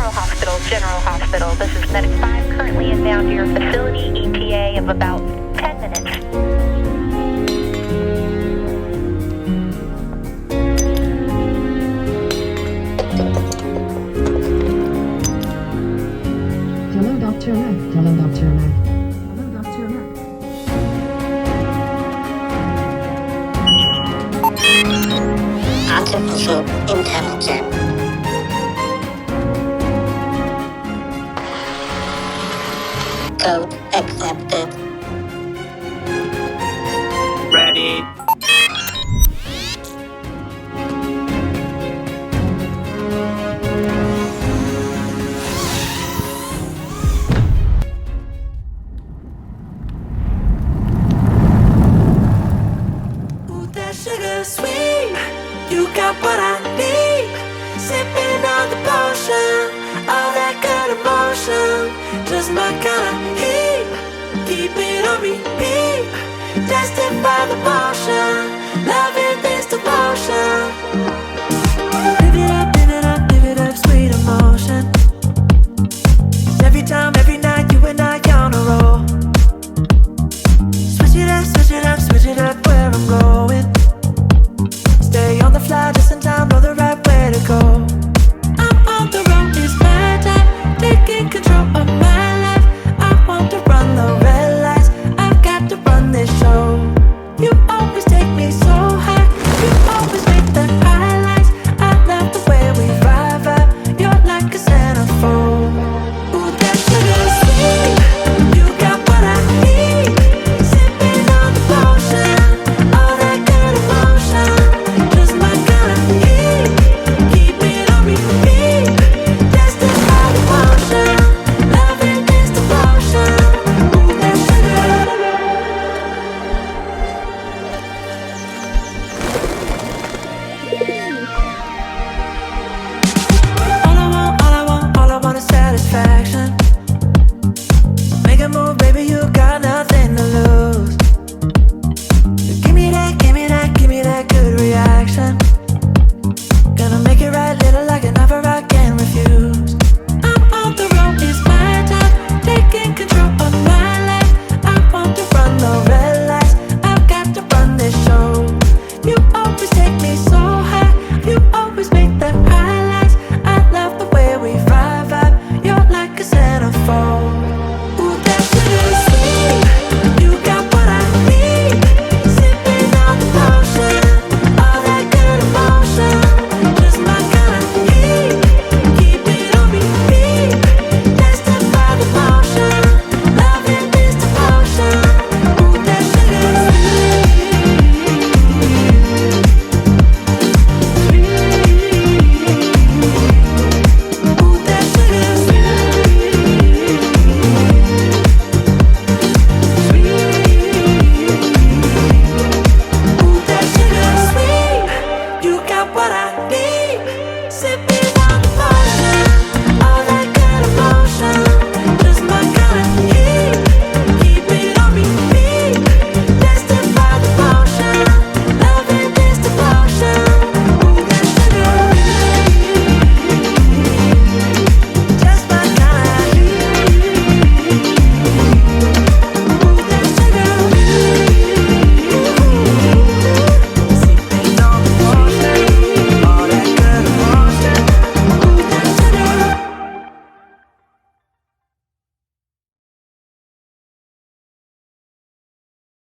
General Hospital. This is Medic 5, currently inbound to your facility, ETA of about 10 minutes. Hello, Dr. Mac. Hello, Dr. Mac. Hello, Dr. Mac. Artificial intelligence. Code accepted. Ready. Ooh, that sugar sweet, you got what I need. Sipping on the potion, all that good emotion, just my kind of heat. Keep it on repeat, tested by the motion, loving this devotion. Live it up, live it up, live it up, sweet emotion. 'Cause every time, every night, you and I on a roll. Switch it up, switch it up, switch it up where I'm going. Stay on the fly just in time, know the right way to go. I'm on the road, it's my time, taking control of my life. I want to run the red lights, I've got to run this show. You always take me so high, you always make the highlights. I love the way we vibe, you're like a centerfold. Ooh, that sugar sweet, you got what I need. Sipping on the potion, all that good emotion, just my kind of heat. Keep it on repeat, tested by the motion, loving this devotion. Ooh, that sugar. All I want is satisfaction. Make a move, baby, you got nothing to lose. Give me that, give me that, give me that good reaction. Gonna make it right, little like an offer I can't refuse. I'm on the road, it's my time, taking control of my life. I want to run the red lights, I've got to run this show. You always take me so high, you always make the highlights. I love the way we vibe, you're like a centerfold. Ooh, that sugar sweet, you got what I need. Sipping on the potion, all that good emotion, just my kind of heat. Keep it on repeat, tested by the motion, loving this devotion. Ooh, that sugar sweet. Ooh, that sugar sweet. Ooh, that sugar sweet, you got what I need.